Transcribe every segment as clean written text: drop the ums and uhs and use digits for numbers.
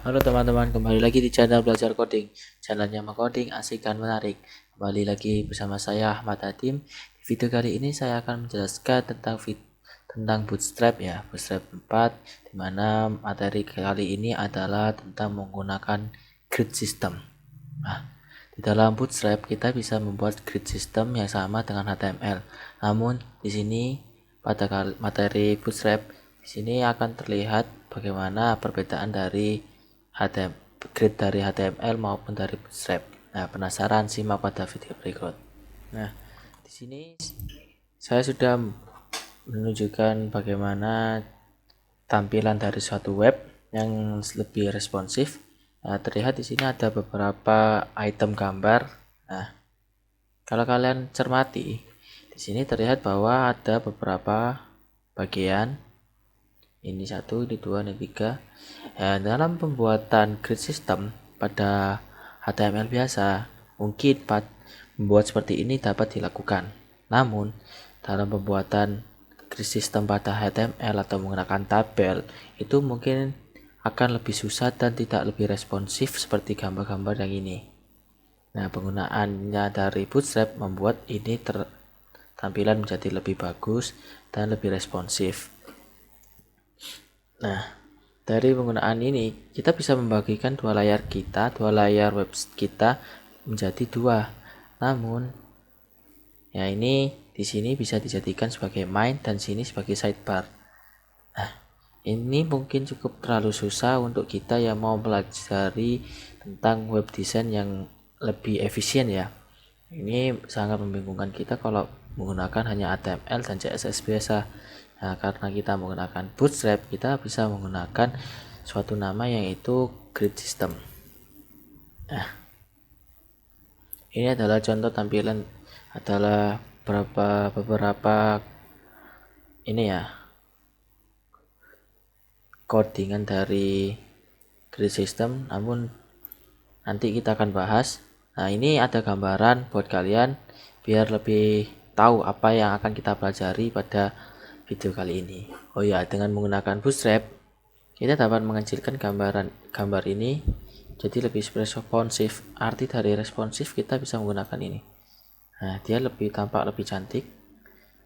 Halo teman-teman, kembali lagi di channel Belajar Coding. Channelnya Coding asik dan menarik. Kembali lagi bersama saya Ahmad Hadim. Di video kali ini saya akan menjelaskan tentang Bootstrap ya, Bootstrap 4, di mana materi kali ini adalah tentang menggunakan grid system. Nah, di dalam Bootstrap kita bisa membuat grid system yang sama dengan HTML. Namun di sini pada materi Bootstrap di sini akan terlihat bagaimana perbedaan dari grid dari HTML maupun dari Bootstrap. Nah, penasaran? Simak pada video berikut. Nah, di sini saya sudah menunjukkan bagaimana tampilan dari suatu web yang lebih responsif. Nah, terlihat di sini ada beberapa item gambar. Nah, kalau kalian cermati, di sini terlihat bahwa ada beberapa bagian. Ini 1, ini 2, ini 3. Nah, dalam pembuatan grid system pada HTML biasa, mungkin membuat seperti ini dapat dilakukan. Namun, dalam pembuatan grid system pada HTML atau menggunakan tabel, itu mungkin akan lebih susah dan tidak lebih responsif seperti gambar-gambar yang ini. Nah, penggunaannya dari Bootstrap membuat ini tampilan menjadi lebih bagus dan lebih responsif. Nah, dari penggunaan ini kita bisa membagikan dua layar web kita menjadi dua. Namun, ya ini di sini bisa dijadikan sebagai main dan sini sebagai sidebar. Nah, ini mungkin cukup terlalu susah untuk kita yang mau pelajari tentang web design yang lebih efisien ya. Ini sangat membingungkan kita kalau menggunakan hanya HTML dan CSS biasa. Nah, karena kita menggunakan Bootstrap, kita bisa menggunakan suatu nama yaitu grid system. Nah, ini adalah contoh tampilan adalah beberapa ini ya, codingan dari grid system, namun nanti kita akan bahas. Nah, ini ada gambaran buat kalian biar lebih tahu apa yang akan kita pelajari pada video kali ini. Oh ya, dengan menggunakan Bootstrap kita dapat mengecilkan gambar ini jadi lebih responsif. Arti dari responsif kita bisa menggunakan ini. Nah, dia tampak lebih cantik.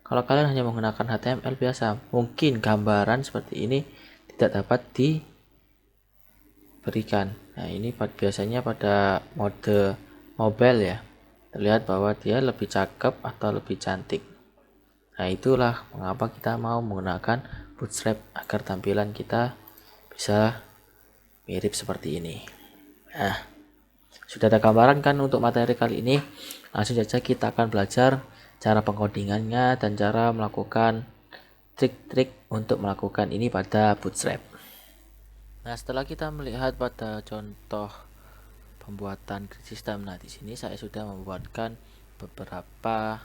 Kalau kalian hanya menggunakan HTML biasa, mungkin gambaran seperti ini tidak dapat diberikan. Nah, ini biasanya pada mode mobile ya. Terlihat bahwa dia lebih cakep atau lebih cantik. Nah, itulah mengapa kita mau menggunakan Bootstrap agar tampilan kita bisa mirip seperti ini. Nah, sudah ada gambaran kan untuk materi kali ini? Langsung saja kita akan belajar cara pengkodingannya dan cara melakukan trik-trik untuk melakukan ini pada Bootstrap. Nah, setelah kita melihat pada contoh pembuatan grid system, nah di sini saya sudah membuatkan beberapa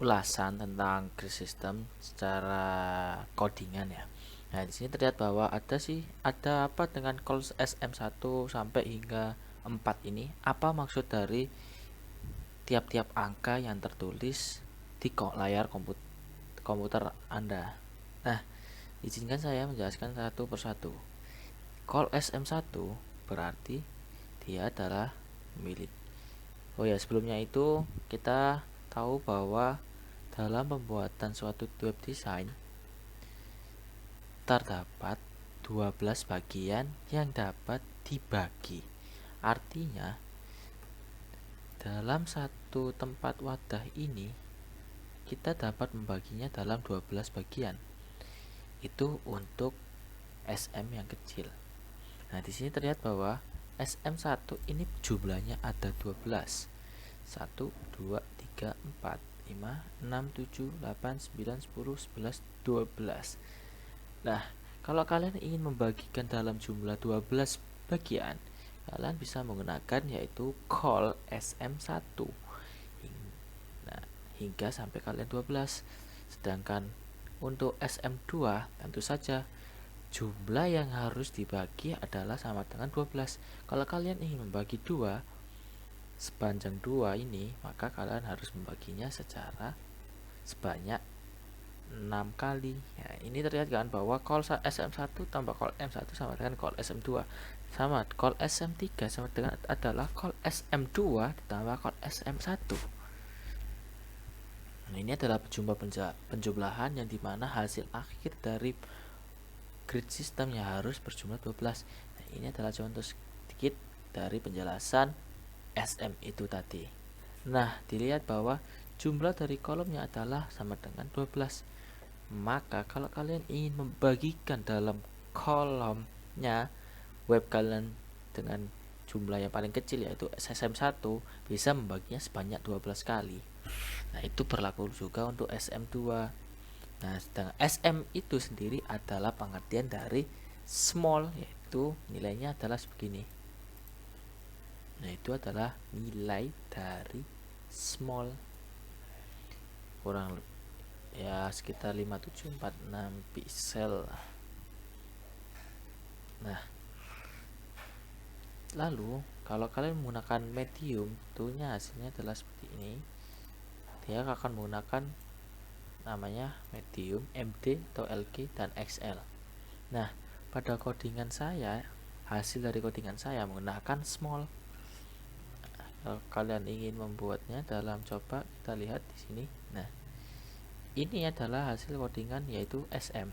ulasan tentang grid system secara codingan ya. Nah, di sini terlihat bahwa ada apa dengan calls SM1 sampai hingga 4 ini? Apa maksud dari tiap-tiap angka yang tertulis di layar komputer Anda? Nah, izinkan saya menjelaskan satu persatu. Call SM1 berarti dia adalah milik. Oh ya, sebelumnya itu kita tahu bahwa dalam pembuatan suatu web design terdapat 12 bagian yang dapat dibagi. Artinya, dalam satu tempat wadah ini kita dapat membaginya dalam 12 bagian. Itu untuk SM yang kecil. Nah, di sini terlihat bahwa SM1 ini jumlahnya ada 12. 1 2 3 4 5 6 7 8 9 10 11 12. Nah, kalau kalian ingin membagikan dalam jumlah 12 bagian, kalian bisa menggunakan yaitu call SM1 hingga sampai kalian 12. Sedangkan untuk SM2 tentu saja jumlah yang harus dibagi adalah sama dengan 12. Kalau kalian ingin membagi 2 sepanjang 2 ini, maka kalian harus membaginya secara sebanyak 6 kali. Ya, ini terlihat kan bahwa call SM1 tambah call M1 sama dengan call SM2, sama call SM3 sama dengan adalah call SM2 ditambah call SM1. Nah, ini adalah penjumlahan yang dimana hasil akhir dari grid sistemnya harus berjumlah 12. Nah, ini adalah contoh sedikit dari penjelasan SM itu tadi. Nah, dilihat bahwa jumlah dari kolomnya adalah sama dengan 12. Maka kalau kalian ingin membagikan dalam kolomnya web kalian dengan jumlah yang paling kecil yaitu SM1, bisa membaginya sebanyak 12 kali. Nah, itu berlaku juga untuk SM2. Nah, sedangkan SM itu sendiri adalah pengertian dari small, yaitu nilainya adalah begini. Nah, itu adalah nilai dari small, kurang ya sekitar 5746 pixel. Nah, lalu kalau kalian menggunakan medium, tentunya hasilnya adalah seperti ini. Dia akan menggunakan namanya medium, MD atau LG dan XL. Nah, pada codingan saya, hasil dari codingan saya menggunakan small. Kalau kalian ingin membuatnya dalam, coba kita lihat di sini. Nah, ini adalah hasil codingan yaitu SM.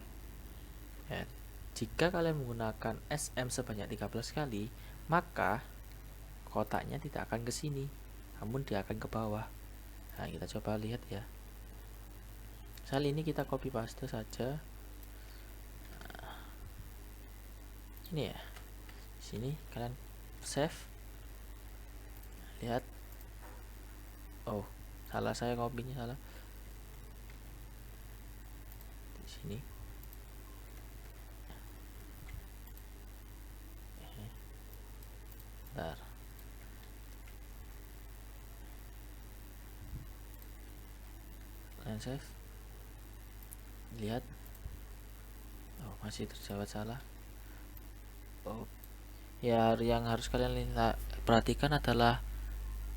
Ya, jika kalian menggunakan SM sebanyak 13 kali, maka kotaknya tidak akan ke sini, namun dia akan ke bawah. Nah, kita coba lihat ya. Misal ini kita copy paste saja. Nah, ini ya. Di sini kalian save. Lihat. Oh, salah, saya copy-nya salah. Di sini. Bentar. Kalian save. Lihat. Oh, masih terjawab salah. Oh. Ya, yang harus kalian perhatikan adalah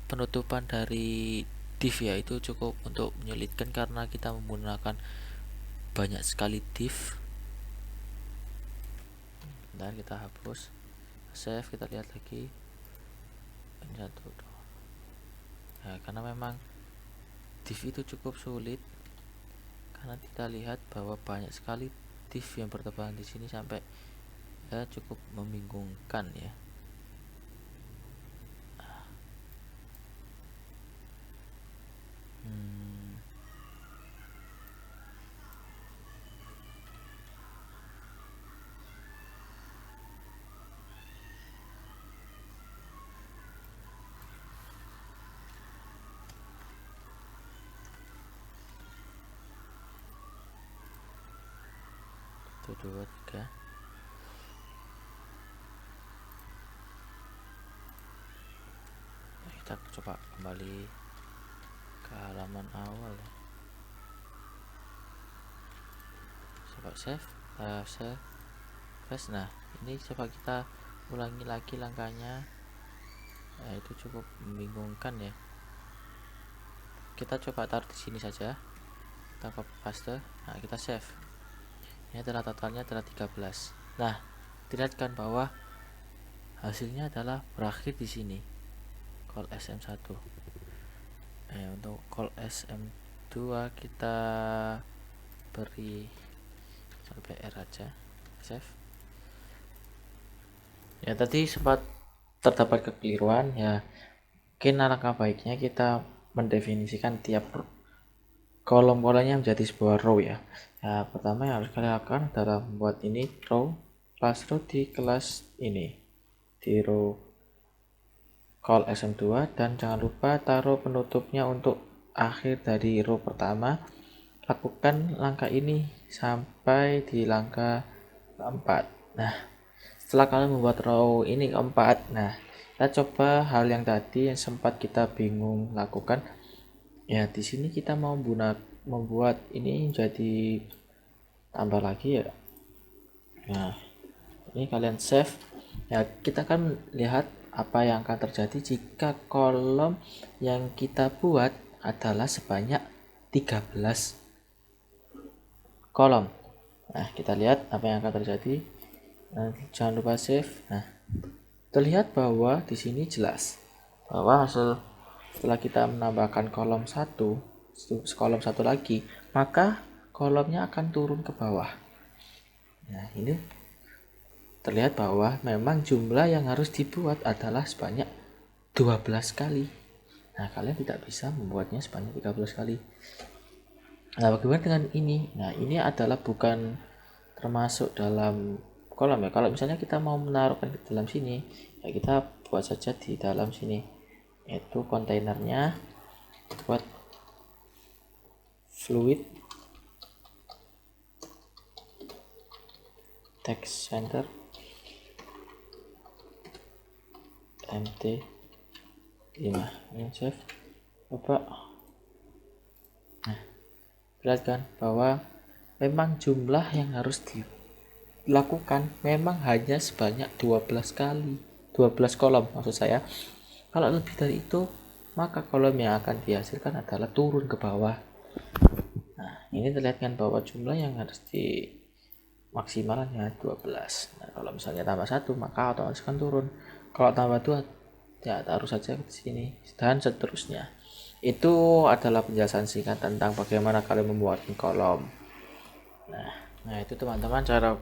penutupan dari div ya, itu cukup untuk menyulitkan karena kita menggunakan banyak sekali div. Bentar, kita hapus, save, kita lihat lagi. Ini satu. Ya, karena memang div itu cukup sulit karena kita lihat bahwa banyak sekali div yang bertebaran di sini sampai ya cukup membingungkan ya. Satu, dua, tiga. Kita coba kembali ke halaman awal. Coba save, save. Nah, ini coba kita ulangi lagi langkahnya. Nah, itu cukup membingungkan ya. Kita coba taruh di sini saja. Kita copy paste. Nah, kita save. Ini adalah totalnya adalah 13. Nah, dilihatkan bahwa hasilnya adalah berakhir di sini. Call SM1. Untuk call SM2 kita beri PR aja. Save. Ya, tadi sempat terdapat kekeliruan ya. Mungkin alangkah baiknya kita mendefinisikan tiap kolom-kolomnya menjadi sebuah row ya. Ya, pertama yang harus kalian lakukan adalah membuat ini row, kelas row di kelas ini, di row call SM2, dan jangan lupa taruh penutupnya untuk akhir dari row pertama. Lakukan langkah ini sampai di langkah keempat. Nah, setelah kalian membuat row ini keempat, nah kita coba hal yang tadi yang sempat kita bingung lakukan. Ya, di sini kita mau membuat ini jadi tambah lagi ya. Nah, ini kalian save. Ya, kita akan lihat apa yang akan terjadi jika kolom yang kita buat adalah sebanyak 13 kolom. Nah, kita lihat apa yang akan terjadi. Nah, jangan lupa save. Nah, terlihat bahwa di sini jelas bahwa setelah kita menambahkan kolom satu lagi, maka kolomnya akan turun ke bawah. Nah, ini terlihat bahwa memang jumlah yang harus dibuat adalah sebanyak 12 kali. Nah, kalian tidak bisa membuatnya sebanyak 13 kali. Nah, bagaimana dengan ini? Nah, ini adalah bukan termasuk dalam kolom ya. Kalau misalnya kita mau menaruhkan ke dalam sini, ya kita buat saja di dalam sini. Yaitu kontainernya buat fluid text center mt5. Ini save. Coba. Nah, lihat kan bahwa memang jumlah yang harus dilakukan memang hanya sebanyak 12 kali, 12 kolom maksud saya. Kalau lebih dari itu, maka kolom yang akan dihasilkan adalah turun ke bawah. Nah, ini terlihat kan bahwa jumlah yang harus maksimalnya 12. Nah, kalau misalnya tambah 1, maka otomatis kan turun. Kalau tambah 2, ya taruh saja ke sini dan seterusnya. Itu adalah penjelasan singkat tentang bagaimana kalian membuat kolom. Nah, itu teman-teman cara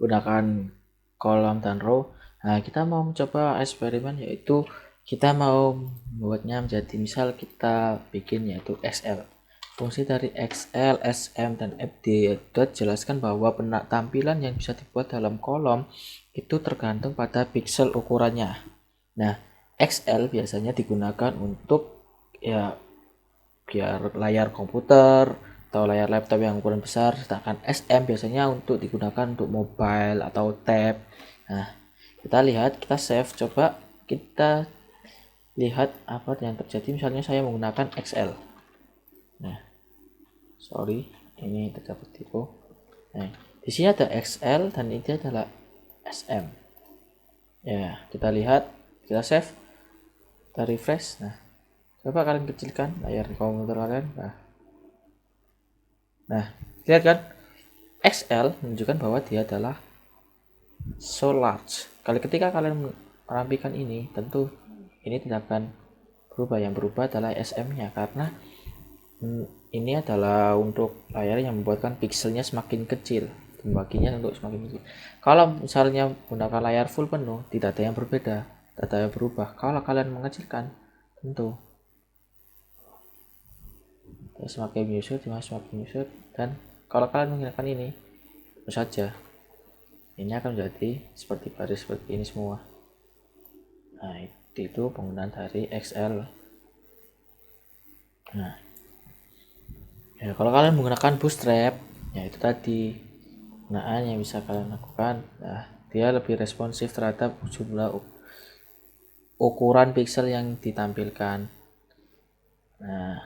gunakan kolom dan row. Nah, kita mau mencoba eksperimen, yaitu kita mau membuatnya menjadi, misal kita bikin yaitu XL. Fungsi dari XL, SM, dan FD jelaskan bahwa tampilan yang bisa dibuat dalam kolom itu tergantung pada pixel ukurannya. Nah, XL biasanya digunakan untuk ya biar layar komputer atau layar laptop yang ukuran besar, sedangkan SM biasanya untuk digunakan untuk mobile atau tab. Nah, kita lihat, kita save, coba kita lihat apa yang terjadi. Misalnya saya menggunakan XL. Nah, sorry, ini terdapat tipu. Nah, di sini ada XL dan ini adalah SM. Ya, kita lihat, kita save, kita refresh. Nah, coba kalian kecilkan layar komputer kalian. Nah, lihat kan, XL menunjukkan bahwa dia adalah so large. Ketika kalian merapikan ini, tentu ini tidak akan berubah. Yang berubah adalah SM-nya, karena ini adalah untuk layar yang membuatkan pixelnya semakin kecil, pembaginya untuk semakin kecil. Kalau misalnya menggunakan layar full penuh, tidak ada yang berbeda, tidak ada yang berubah. Kalau kalian mengecilkan, tentu semakin menyusut, dan kalau kalian menggunakan ini saja, ini akan menjadi seperti baris seperti ini semua. Nah, itu penggunaan dari XL. Nah, ya, kalau kalian menggunakan bootstrap, ya itu tadi penggunaan yang bisa kalian lakukan. Nah, dia lebih responsif terhadap jumlah ukuran pixel yang ditampilkan. Nah,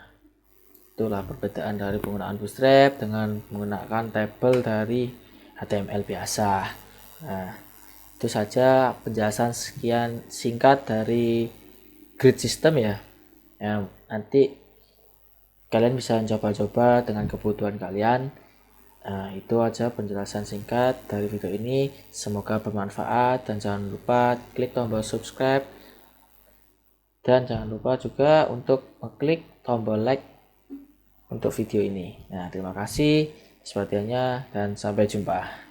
itulah perbedaan dari penggunaan bootstrap dengan menggunakan tabel dari HTML biasa. Nah, itu saja penjelasan sekian singkat dari grid system ya. Nanti kalian bisa coba-coba dengan kebutuhan kalian. Nah, itu aja penjelasan singkat dari video ini. Semoga bermanfaat, dan jangan lupa klik tombol subscribe, dan jangan lupa juga untuk klik tombol like untuk video ini. Nah, terima kasih perhatiannya dan sampai jumpa.